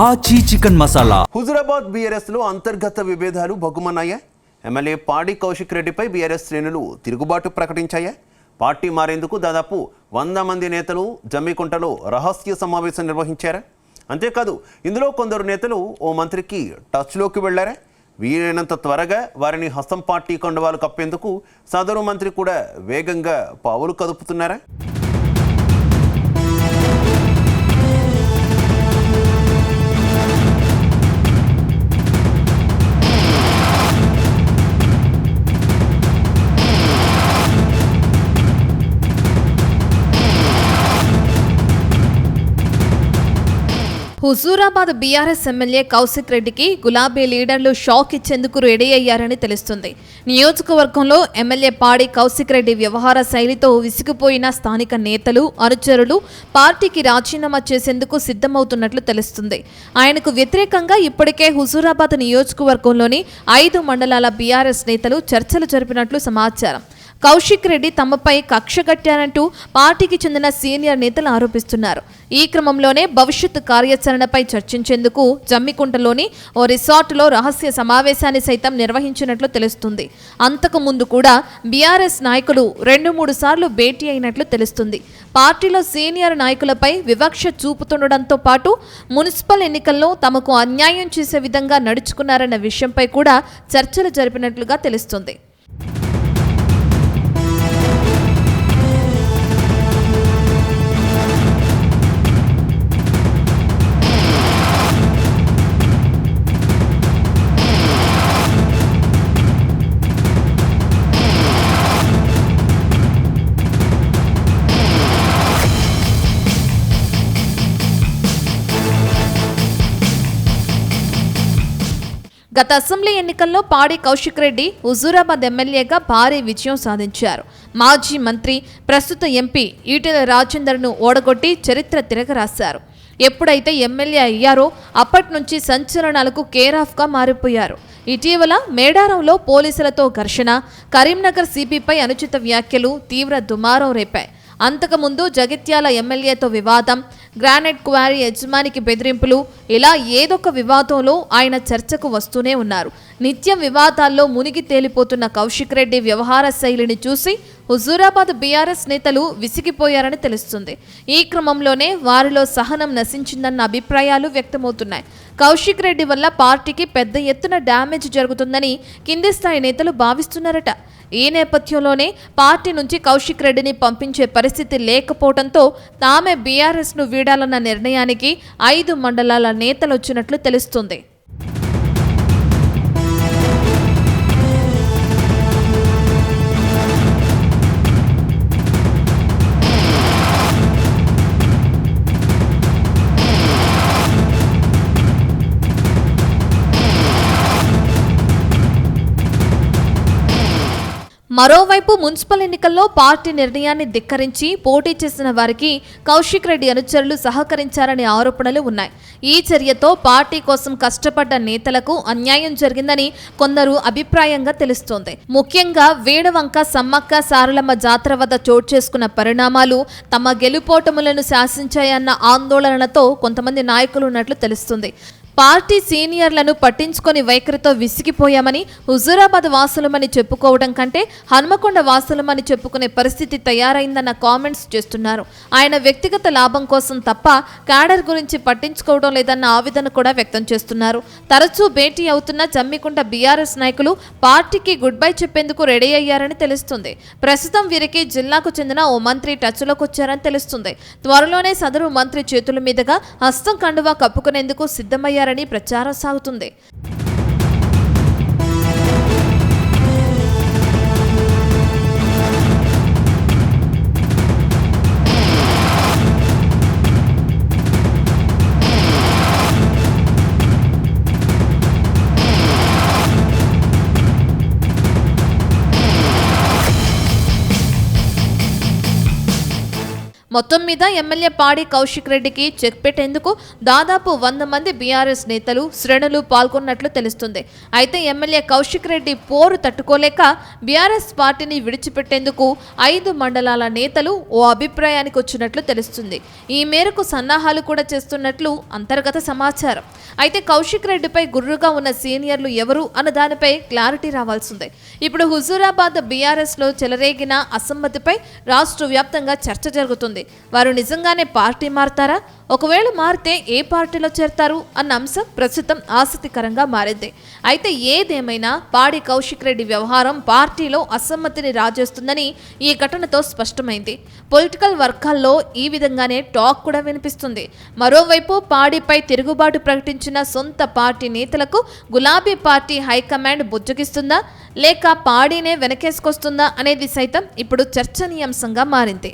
ఆచి chicken masala. Huzurabad BRS లో అంతర్గత విభేదాలు భగ్గుమన్నాయా? ఎమ్మెల్యే పాడి కౌశిక్ రెడ్డిపై బీఆర్ఎస్ శ్రేణులు తిరుగుబాటు ప్రకటించాయా? పార్టీ మారేందుకు దాదాపు 100 మంది నేతలు జమ్మికుంటలో రహస్య సమావేశం నిర్వహించారా? అంతేకాదు ఇందులో కొందరు నేతలు ఓ మంత్రికి టచ్లోకి వెళ్లారా? వీలైనంత త్వరగా వారిని హస్తం పార్టీ కండువాలు కప్పేందుకు సదరు మంత్రి కూడా వేగంగా పావులు కదుపుతున్నారా? హుజూరాబాద్ బీఆర్ఎస్ ఎమ్మెల్యే కౌశిక్ రెడ్డికి గులాబీ లీడర్లు షాక్ ఇచ్చేందుకు రెడీ అయ్యారని తెలుస్తుంది. నియోజకవర్గంలో ఎమ్మెల్యే పాడి కౌశిక్ రెడ్డి వ్యవహార శైలితో విసిగిపోయిన స్థానిక నేతలు, అనుచరులు పార్టీకి రాజీనామా చేసేందుకు సిద్ధమవుతున్నట్లు తెలుస్తుంది. ఆయనకు వ్యతిరేకంగా ఇప్పటికే హుజూరాబాద్ నియోజకవర్గంలోని 5 మండలాల బీఆర్ఎస్ నేతలు చర్చలు జరిపినట్లు సమాచారం. కౌశిక్ రెడ్డి తమపై కక్ష కట్టారంటూ పార్టీకి చెందిన సీనియర్ నేతలు ఆరోపిస్తున్నారు. ఈ క్రమంలోనే భవిష్యత్తు కార్యాచరణపై చర్చించేందుకు జమ్మికుంటలోని ఓ రిసార్టులో రహస్య సమావేశాన్ని సైతం నిర్వహించినట్లు తెలుస్తుంది. అంతకు ముందు కూడా బీఆర్ఎస్ నాయకులు 2-3 సార్లు భేటీ అయినట్లు తెలుస్తుంది. పార్టీలో సీనియర్ నాయకులపై వివక్ష చూపుతుండడంతో పాటు మున్సిపల్ ఎన్నికల్లో తమకు అన్యాయం చేసే విధంగా నడుచుకున్నారన్న విషయంపై కూడా చర్చలు జరిపినట్లుగా తెలుస్తుంది. గత అసెంబ్లీ ఎన్నికల్లో పాడి కౌశిక్ రెడ్డి హుజూరాబాద్ ఎమ్మెల్యేగా భారీ విజయం సాధించారు. మాజీ మంత్రి, ప్రస్తుత ఎంపీ ఈటెల రాజేందర్ను ఓడగొట్టి చరిత్ర తిరగరాశారు. ఎప్పుడైతే ఎమ్మెల్యే అయ్యారో అప్పటి నుంచి సంచలనాలకు కేరాఫ్గా మారిపోయారు. ఇటీవల మేడారంలో పోలీసులతో ఘర్షణ, కరీంనగర్ సిపిపై అనుచిత వ్యాఖ్యలు తీవ్ర దుమారం రేపాయి. అంతకుముందు జగిత్యాల ఎమ్మెల్యేతో వివాదం, గ్రానైట్ క్వారీ యజమానికి బెదిరింపులు, ఇలా ఏదొక వివాదంలో ఆయన చర్చకు వస్తూనే ఉన్నారు. నిత్యం వివాదాల్లో మునిగి తేలిపోతున్న కౌశిక్ రెడ్డి వ్యవహార శైలిని చూసి హుజూరాబాద్ బీఆర్ఎస్ నేతలు విసిగిపోయారని తెలుస్తుంది. ఈ క్రమంలోనే వారిలో సహనం నశించిందన్న అభిప్రాయాలు వ్యక్తమవుతున్నాయి. కౌశిక్ రెడ్డి వల్ల పార్టీకి పెద్ద ఎత్తున డ్యామేజ్ జరుగుతుందని కింది స్థాయి నేతలు భావిస్తున్నారట. ఈ నేపథ్యంలోనే పార్టీ నుంచి కౌశిక్ రెడ్డిని పంపించే పరిస్థితి లేకపోవడంతో తామే బీఆర్ఎస్ను వీడాలన్న నిర్ణయానికి 5 మండలాల నేతలు వచ్చినట్లు తెలుస్తుంది. మరోవైపు మున్సిపల్ ఎన్నికల్లో పార్టీ నిర్ణయాన్ని ధిక్కరించి పోటీ చేసిన వారికి కౌశిక్ రెడ్డి అనుచరులు సహకరించారనే ఆరోపణలు ఉన్నాయి. ఈ చర్యతో పార్టీ కోసం కష్టపడ్డ నేతలకు అన్యాయం జరిగిందని కొందరు అభిప్రాయంగా తెలుస్తోంది. ముఖ్యంగా వేణవంక సమ్మక్క సారలమ్మ జాతర వద్ద చోటు చేసుకున్న పరిణామాలు తమ గెలుపోటములను శాసించాయన్న ఆందోళనలతో కొంతమంది నాయకులు ఉన్నట్లు తెలుస్తుంది. పార్టీ సీనియర్లను పట్టించుకొని వైఖరితో విసిగిపోయామని, హుజూరాబాద్ వాసులమని చెప్పుకోవడం కంటే హన్మకొండ వాసులమని చెప్పుకునే పరిస్థితి తయారైందన్న కామెంట్స్ చేస్తున్నారు. ఆయన వ్యక్తిగత లాభం కోసం తప్ప క్యాడర్ గురించి పట్టించుకోవడం లేదన్న ఆవేదన కూడా వ్యక్తం చేస్తున్నారు. తరచూ భేటీ అవుతున్న జమ్మికుంట బీఆర్ఎస్ నాయకులు పార్టీకి గుడ్ బై చెప్పేందుకు రెడీ అయ్యారని తెలుస్తుంది. ప్రస్తుతం వీరికి జిల్లాకు చెందిన ఓ మంత్రి టచ్లోకి వచ్చారని తెలుస్తుంది. త్వరలోనే సదరు మంత్రి చేతుల మీదుగా హస్తం కండువా కప్పుకునేందుకు సిద్ధమయ్యారు రని ప్రచారం సాగుతుంది. మొత్తం మీద ఎమ్మెల్యే పాడి కౌశిక్ రెడ్డికి చెక్ పెట్టేందుకు దాదాపు 100 మంది బీఆర్ఎస్ నేతలు శ్రేణులు పాల్గొన్నట్లు తెలుస్తుంది. అయితే ఎమ్మెల్యే కౌశిక్ రెడ్డి పోరు తట్టుకోలేక బీఆర్ఎస్ పార్టీని విడిచిపెట్టేందుకు 5 మండలాల నేతలు ఓ అభిప్రాయానికి వచ్చినట్లు తెలుస్తుంది. ఈ మేరకు సన్నాహాలు కూడా చేస్తున్నట్లు అంతర్గత సమాచారం. అయితే కౌశిక్ రెడ్డిపై గుర్రుగా ఉన్న సీనియర్లు ఎవరు అన్న దానిపై క్లారిటీ రావాల్సిందే. ఇప్పుడు హుజూరాబాద్ బీఆర్ఎస్ లో చెలరేగిన అసమ్మతిపై రాష్ట్ర వ్యాప్తంగా చర్చ జరుగుతుంది. వారు నిజంగానే పార్టీ మారతారా? ఒకవేళ మారితే ఏ పార్టీలో చేరతారు అన్న అంశం ప్రస్తుతం ఆసక్తికరంగా మారింది. అయితే ఏదేమైనా పాడి కౌశిక్ రెడ్డి వ్యవహారం పార్టీలో అసమ్మతిని రాజేస్తుందని ఈ ఘటనతో స్పష్టమైంది. పొలిటికల్ వర్గాల్లో ఈ విధంగానే టాక్ కూడా వినిపిస్తుంది. మరోవైపు పాడిపై తిరుగుబాటు ప్రకటించిన సొంత పార్టీ నేతలకు గులాబీ పార్టీ హైకమాండ్ బుజ్జగిస్తుందా లేక పాడినే వెనకేసుకొస్తుందా అనేది సైతం ఇప్పుడు చర్చనీయాంశంగా మారింది.